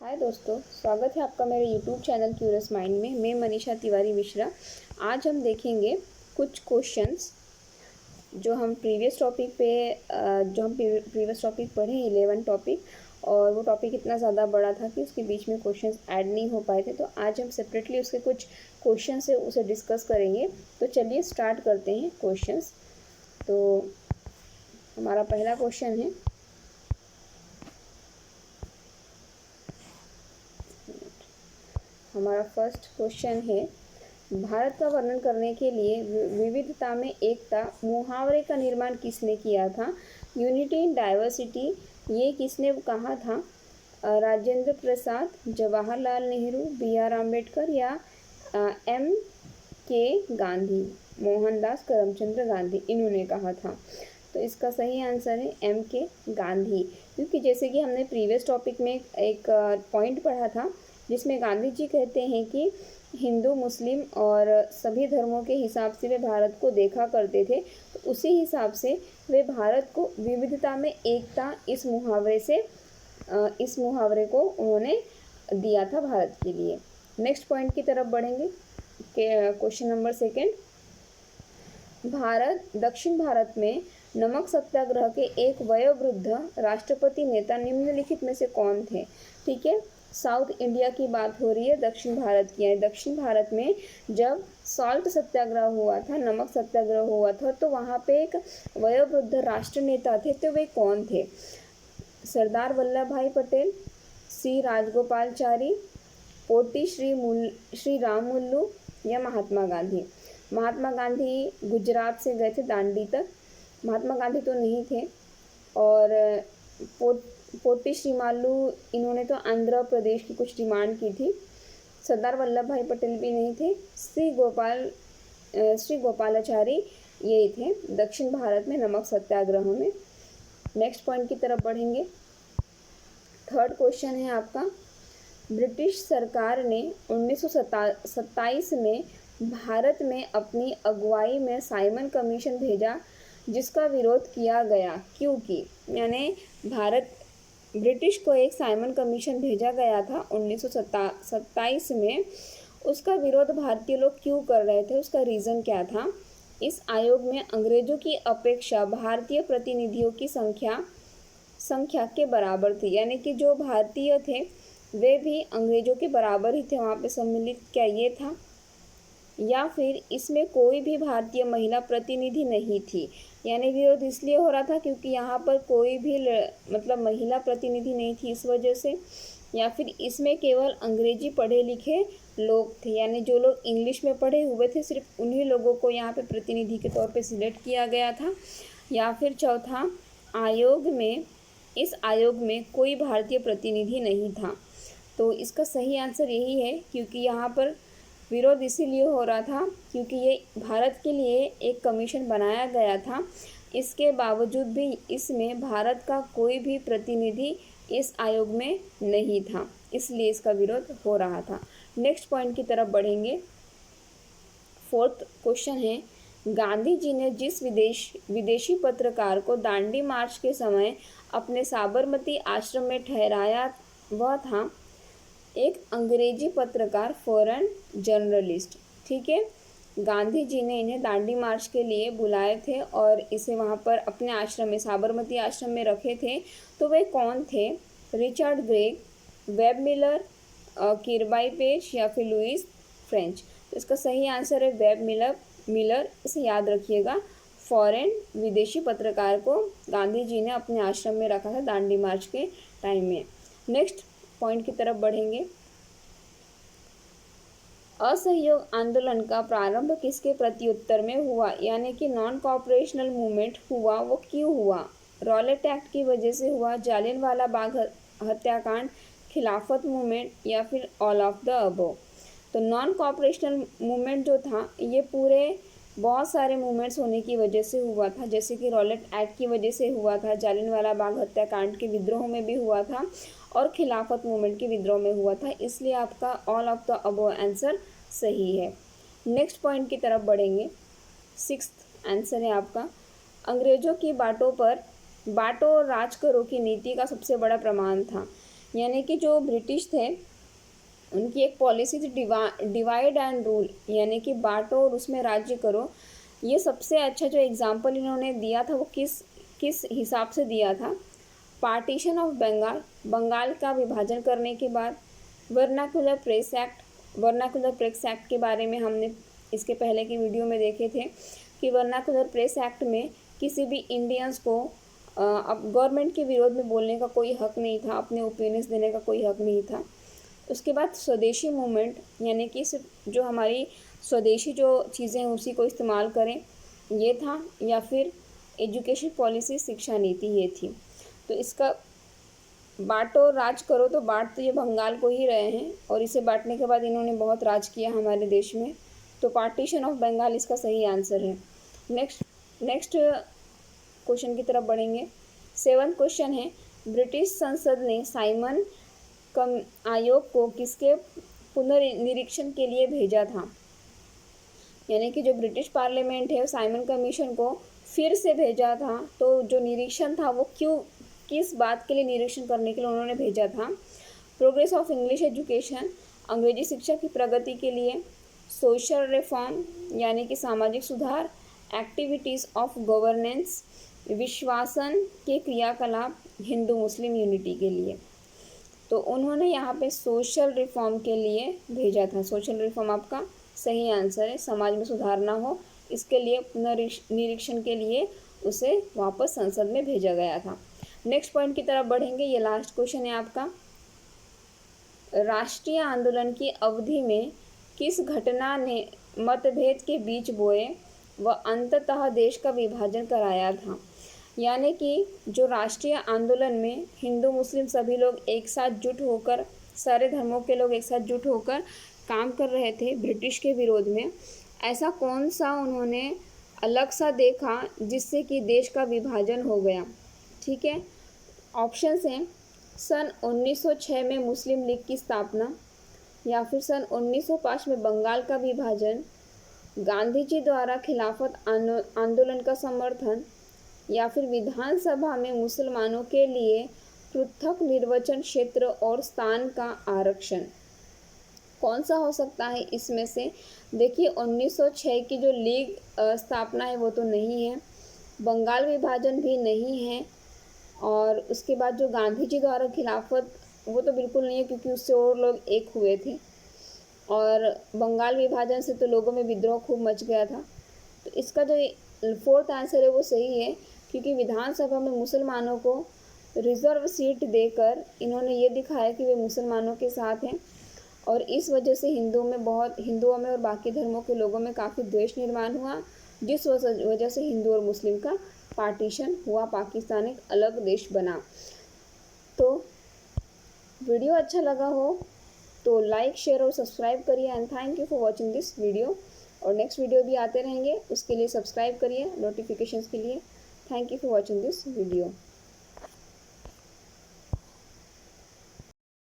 हाय दोस्तों, स्वागत है आपका मेरे यूट्यूब चैनल क्यूरियस माइंड में। मैं मनीषा तिवारी मिश्रा। आज हम देखेंगे कुछ क्वेश्चंस जो हम प्रीवियस टॉपिक पढ़े 11 टॉपिक, और वो टॉपिक इतना ज़्यादा बड़ा था कि उसके बीच में क्वेश्चंस ऐड नहीं हो पाए थे। तो आज हम सेपरेटली उसके कुछ क्वेश्चन से उसे डिस्कस करेंगे। तो चलिए स्टार्ट करते हैं क्वेश्चंस। तो हमारा पहला क्वेश्चन है, हमारा फर्स्ट क्वेश्चन है, भारत का वर्णन करने के लिए विविधता में एकता मुहावरे का निर्माण किसने किया था? यूनिटी इन डाइवर्सिटी, ये किसने कहा था? राजेंद्र प्रसाद, जवाहरलाल नेहरू, बी आर अम्बेडकर या एम के गांधी, मोहनदास करमचंद गांधी, इन्होंने कहा था। तो इसका सही आंसर है एम के गांधी, क्योंकि जैसे कि हमने प्रीवियस टॉपिक में एक पॉइंट पढ़ा था जिसमें गांधी जी कहते हैं कि हिंदू मुस्लिम और सभी धर्मों के हिसाब से वे भारत को देखा करते थे। तो उसी हिसाब से वे भारत को विविधता में एकता इस मुहावरे को उन्होंने दिया था भारत के लिए। नेक्स्ट पॉइंट की तरफ बढ़ेंगे। क्वेश्चन नंबर सेकेंड, दक्षिण भारत में नमक सत्याग्रह के एक वयोवृद्ध राष्ट्रपति नेता निम्नलिखित में से कौन थे? ठीक है, साउथ इंडिया की बात हो रही है, दक्षिण भारत की है। दक्षिण भारत में जब सॉल्ट सत्याग्रह हुआ था, नमक सत्याग्रह हुआ था, तो वहाँ पे एक वयोवृद्ध राष्ट्र नेता थे। तो वे कौन थे? सरदार वल्लभ भाई पटेल, सी राजगोपालचारी, पोटी श्री रामुलु या महात्मा गांधी। महात्मा गांधी गुजरात से गए थे दांडी तक। महात्मा गांधी तो नहीं थे। और पोटी श्रीमालू, इन्होंने तो आंध्र प्रदेश की कुछ डिमांड की थी। सरदार वल्लभ भाई पटेल भी नहीं थे। श्री गोपालाचारी ये थे दक्षिण भारत में नमक सत्याग्रह में। नेक्स्ट पॉइंट की तरफ बढ़ेंगे। थर्ड क्वेश्चन है आपका, ब्रिटिश सरकार ने 1927 में भारत में अपनी अगुवाई में साइमन कमीशन भेजा, जिसका विरोध किया गया क्योंकि, यानी ब्रिटिश को एक साइमन कमीशन भेजा गया था 1927 में। उसका विरोध भारतीय लोग क्यों कर रहे थे? उसका रीज़न क्या था? इस आयोग में अंग्रेजों की अपेक्षा भारतीय प्रतिनिधियों की संख्या के बराबर थी, यानी कि जो भारतीय थे वे भी अंग्रेजों के बराबर ही थे वहाँ पे सम्मिलित। क्या ये था? या फिर इसमें कोई भी भारतीय महिला प्रतिनिधि नहीं थी, यानी विरोध इसलिए हो रहा था क्योंकि यहाँ पर कोई भी महिला प्रतिनिधि नहीं थी इस वजह से। या फिर इसमें केवल अंग्रेजी पढ़े लिखे लोग थे, यानी जो लोग इंग्लिश में पढ़े हुए थे सिर्फ उन्हीं लोगों को यहाँ पे प्रतिनिधि के तौर पे सिलेक्ट किया गया था। या फिर चौथा, इस आयोग में कोई भारतीय प्रतिनिधि नहीं था। तो इसका सही आंसर यही है, क्योंकि यहाँ पर विरोध इसीलिए हो रहा था क्योंकि ये भारत के लिए एक कमीशन बनाया गया था। इसके बावजूद भी इसमें भारत का कोई भी प्रतिनिधि इस आयोग में नहीं था, इसलिए इसका विरोध हो रहा था। नेक्स्ट पॉइंट की तरफ बढ़ेंगे। फोर्थ क्वेश्चन है, गांधी जी ने जिस विदेशी पत्रकार को दांडी मार्च के समय अपने साबरमती आश्रम में ठहराया, वह था एक अंग्रेजी पत्रकार, फॉरेन जर्नलिस्ट। ठीक है, गांधी जी ने इन्हें दांडी मार्च के लिए बुलाए थे और इसे वहाँ पर अपने आश्रम में, साबरमती आश्रम में रखे थे। तो वे कौन थे? रिचर्ड ग्रेग, वेब मिलर, किरबाई पेश या फिर लुइस फ्रेंच। तो इसका सही आंसर है वेब मिलर। इसे याद रखिएगा। फॉरेन विदेशी पत्रकार को गांधी जी ने अपने आश्रम में रखा था दांडी मार्च के टाइम में। नेक्स्ट पॉइंट की तरफ बढ़ेंगे। असहयोग आंदोलन का प्रारंभ किसके प्रत्युत्तर में हुआ, यानी कि नॉन कॉपरेशनल मूवमेंट हुआ, वो क्यों हुआ? रॉलेट एक्ट की वजह से हुआ, जालियनवाला बाग हत्याकांड, खिलाफत मूवमेंट या फिर ऑल ऑफ द अबव। तो नॉन कॉपरेशनल मूवमेंट जो था ये पूरे बहुत सारे मूवमेंट्स होने की वजह से हुआ था, जैसे कि रॉलेट एक्ट की वजह से हुआ था, जालियनवाला बाग हत्याकांड के विद्रोह में भी हुआ था और खिलाफत मूवमेंट के विद्रोह में हुआ था। इसलिए आपका all of the above answer सही है। नेक्स्ट पॉइंट की तरफ बढ़ेंगे। सिक्स्थ आंसर है आपका, अंग्रेजों की बाटों और राज करो की नीति का सबसे बड़ा प्रमाण था। यानी कि जो ब्रिटिश थे उनकी एक पॉलिसी थी डिवाइड एंड रूल, यानी कि बांटो और उसमें राज्य करो। ये सबसे अच्छा जो एग्जाम्पल इन्होंने दिया था वो किस किस हिसाब से दिया था? पार्टीशन ऑफ बंगाल, बंगाल का विभाजन करने के बाद। Vernacular press act, vernacular press act के बारे में हमने इसके पहले की वीडियो में देखे थे कि वर्नाकुलर प्रेस एक्ट में किसी भी इंडियंस को अब गवर्नमेंट के विरोध में बोलने का कोई हक नहीं था, अपने ओपिनियंस देने का कोई हक नहीं था। उसके बाद स्वदेशी मूवमेंट, यानी कि सिर्फ जो हमारी स्वदेशी जो चीज़ें हैं उसी को इस्तेमाल करें, ये था। या फिर एजुकेशन पॉलिसी, शिक्षा नीति, ये थी। तो इसका बांटो राज करो, तो बांट तो ये बंगाल को ही रहे हैं और इसे बांटने के बाद इन्होंने बहुत राज किया हमारे देश में। तो पार्टीशन ऑफ बंगाल इसका सही आंसर है। नेक्स्ट क्वेश्चन की तरफ बढ़ेंगे। 7th क्वेश्चन है, ब्रिटिश संसद ने साइमन आयोग को किसके पुनर्निरीक्षण के लिए भेजा था? यानी कि जो ब्रिटिश पार्लियामेंट है साइमन कमीशन को फिर से भेजा था। तो जो निरीक्षण था वो किस बात के लिए निरीक्षण करने के लिए उन्होंने भेजा था? प्रोग्रेस ऑफ इंग्लिश एजुकेशन, अंग्रेजी शिक्षा की प्रगति के लिए। सोशल रिफॉर्म, यानी कि सामाजिक सुधार। एक्टिविटीज़ ऑफ गवर्नेंस, विश्वासन के क्रियाकलाप, हिंदू मुस्लिम यूनिटी के लिए। तो उन्होंने यहाँ पे सोशल रिफॉर्म के लिए भेजा था। सोशल रिफॉर्म आपका सही आंसर है। समाज में सुधार ना हो इसके लिए पुनर्निरीक्षण के लिए उसे वापस संसद में भेजा गया था। नेक्स्ट पॉइंट की तरफ बढ़ेंगे। ये लास्ट क्वेश्चन है आपका। राष्ट्रीय आंदोलन की अवधि में किस घटना ने मतभेद के बीज बोए व अंततः देश का विभाजन कराया था? यानी कि जो राष्ट्रीय आंदोलन में हिंदू मुस्लिम सभी लोग एक साथ जुट होकर, सारे धर्मों के लोग एक साथ जुट होकर काम कर रहे थे ब्रिटिश के विरोध में, ऐसा कौन सा उन्होंने अलग सा देखा जिससे कि देश का विभाजन हो गया? ठीक है, ऑप्शंस हैं सन 1906 में मुस्लिम लीग की स्थापना, या फिर सन 1905 में बंगाल का विभाजन, गांधी जी द्वारा खिलाफत आंदोलन का समर्थन, या फिर विधानसभा में मुसलमानों के लिए पृथक निर्वाचन क्षेत्र और स्थान का आरक्षण। कौन सा हो सकता है इसमें से? देखिए 1906 की जो लीग स्थापना है वो तो नहीं है, बंगाल विभाजन भी नहीं है, और उसके बाद जो गांधी जी द्वारा खिलाफत वो तो बिल्कुल नहीं है क्योंकि उससे और लोग एक हुए थे, और बंगाल विभाजन से तो लोगों में विद्रोह खूब मच गया था। तो इसका जो 4th आंसर है वो सही है, क्योंकि विधानसभा में मुसलमानों को रिज़र्व सीट देकर इन्होंने ये दिखाया कि वे मुसलमानों के साथ हैं, और इस वजह से हिंदुओं में और बाकी धर्मों के लोगों में काफ़ी द्वेष निर्माण हुआ, जिस वजह से हिंदू और मुस्लिम का पार्टीशन हुआ, पाकिस्तान एक अलग देश बना। तो वीडियो अच्छा लगा हो तो लाइक शेयर और सब्सक्राइब करिए, and thank you for watching this video. और नेक्स्ट वीडियो भी आते रहेंगे, उसके लिए सब्सक्राइब करिए नोटिफिकेशंस के लिए। Thank you for watching this video.